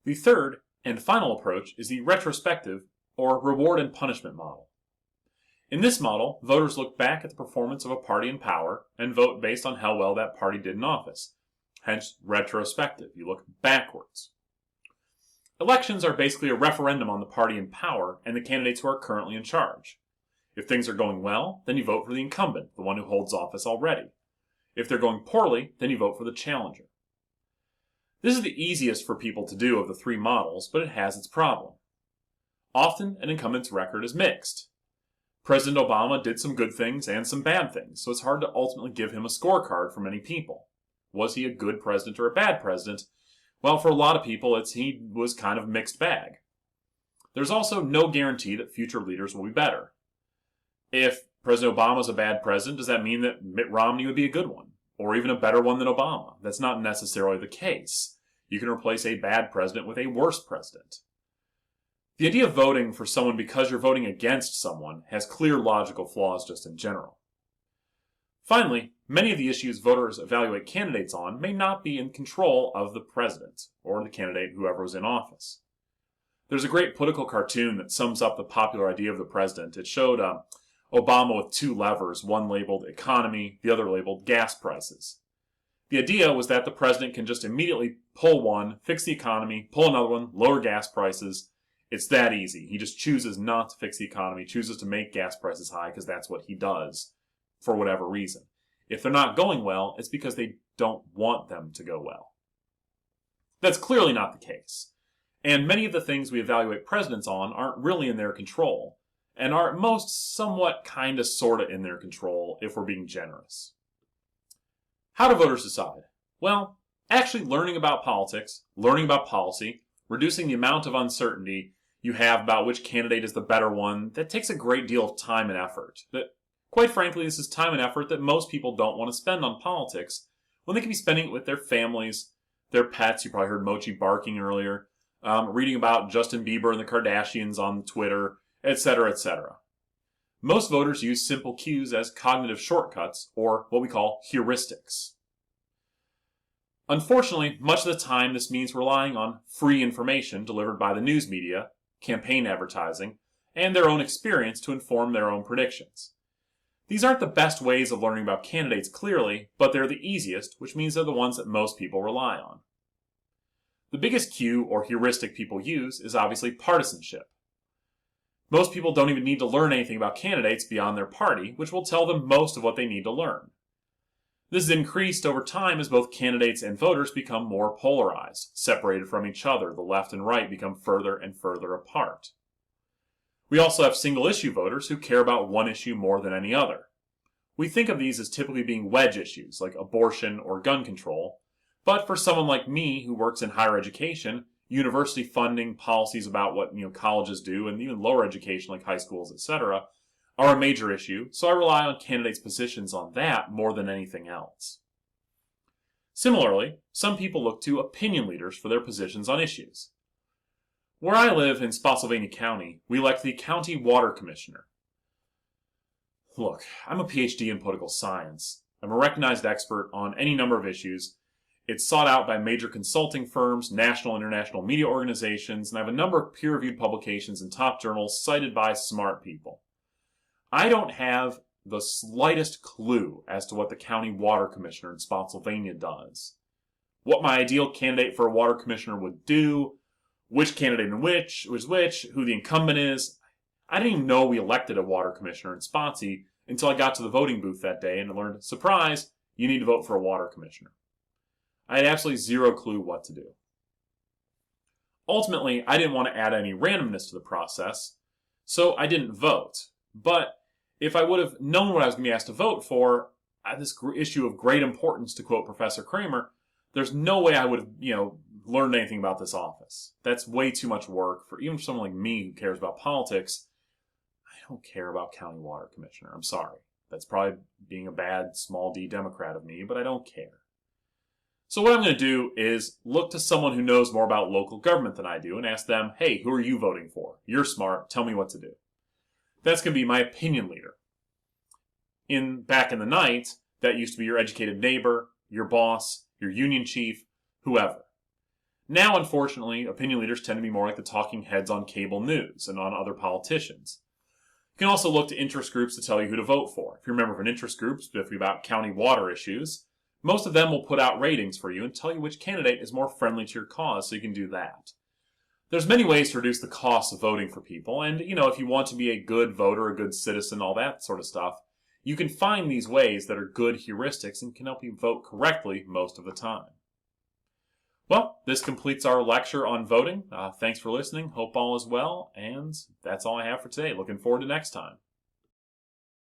The third and final approach is the retrospective or reward and punishment model. In this model, voters look back at the performance of a party in power and vote based on how well that party did in office. Hence, retrospective. You look backwards. Elections are basically a referendum on the party in power and the candidates who are currently in charge. If things are going well, then you vote for the incumbent, the one who holds office already. If they're going poorly, then you vote for the challenger. This is the easiest for people to do of the three models, but it has its problem. Often, an incumbent's record is mixed. President Obama did some good things and some bad things, so it's hard to ultimately give him a scorecard for many people. Was he a good president or a bad president? Well, for a lot of people, he was kind of a mixed bag. There's also no guarantee that future leaders will be better. If President Obama is a bad president, does that mean that Mitt Romney would be a good one? Or even a better one than Obama? That's not necessarily the case. You can replace a bad president with a worse president. The idea of voting for someone because you're voting against someone has clear logical flaws just in general. Finally, many of the issues voters evaluate candidates on may not be in control of the president or the candidate whoever was in office. There's a great political cartoon that sums up the popular idea of the president. It showed Obama with two levers, one labeled economy, the other labeled gas prices. The idea was that the president can just immediately pull one, fix the economy, pull another one, lower gas prices. It's that easy. He just chooses not to fix the economy, chooses to make gas prices high because that's what he does for whatever reason. If they're not going well, it's because they don't want them to go well. That's clearly not the case. And many of the things we evaluate presidents on aren't really in their control, and are at most somewhat kinda sorta in their control if we're being generous. How do voters decide? Well, actually learning about politics, learning about policy, reducing the amount of uncertainty you have about which candidate is the better one, that takes a great deal of time and effort. That, quite frankly, this is time and effort that most people don't want to spend on politics when they could be spending it with their families, their pets. You probably heard Mochi barking earlier, reading about Justin Bieber and the Kardashians on Twitter, etc., etc. Most voters use simple cues as cognitive shortcuts, or what we call heuristics. Unfortunately, much of the time this means relying on free information delivered by the news media, campaign advertising, and their own experience to inform their own predictions. These aren't the best ways of learning about candidates clearly, but they're the easiest, which means they're the ones that most people rely on. The biggest cue or heuristic people use is obviously partisanship. Most people don't even need to learn anything about candidates beyond their party, which will tell them most of what they need to learn. This is increased over time as both candidates and voters become more polarized, separated from each other. The left and right become further and further apart. We also have single-issue voters who care about one issue more than any other. We think of these as typically being wedge issues, like abortion or gun control, but for someone like me who works in higher education, university funding, policies about what colleges do, and even lower education like high schools, etc., are a major issue, so I rely on candidates' positions on that more than anything else. Similarly, some people look to opinion leaders for their positions on issues. Where I live in Spotsylvania County, we elect the County Water Commissioner. Look, I'm a PhD in political science. I'm a recognized expert on any number of issues. It's sought out by major consulting firms, national and international media organizations, and I have a number of peer-reviewed publications in top journals cited by smart people. I don't have the slightest clue as to what the County Water Commissioner in Spotsylvania does. What my ideal candidate for a water commissioner would do, which candidate was which, who the incumbent is. I didn't even know we elected a water commissioner in Spotsy until I got to the voting booth that day and learned, surprise, you need to vote for a water commissioner. I had absolutely zero clue what to do. Ultimately, I didn't want to add any randomness to the process, so I didn't vote. But if I would have known what I was going to be asked to vote for, this issue of great importance, to quote Professor Kramer, there's no way I would have, learned anything about this office. That's way too much work for even for someone like me who cares about politics. I don't care about County Water Commissioner. I'm sorry. That's probably being a bad, small d Democrat of me, but I don't care. So what I'm going to do is look to someone who knows more about local government than I do and ask them, hey, who are you voting for? You're smart. Tell me what to do. That's going to be my opinion leader. Back in the night, that used to be your educated neighbor, your boss, your union chief, whoever. Now, unfortunately, opinion leaders tend to be more like the talking heads on cable news and on other politicians. You can also look to interest groups to tell you who to vote for. If you're a member of an interest group, specifically about county water issues, most of them will put out ratings for you and tell you which candidate is more friendly to your cause, so you can do that. There's many ways to reduce the cost of voting for people, and if you want to be a good voter, a good citizen, all that sort of stuff, you can find these ways that are good heuristics and can help you vote correctly most of the time. Well, this completes our lecture on voting. Thanks for listening. Hope all is well, and that's all I have for today. Looking forward to next time.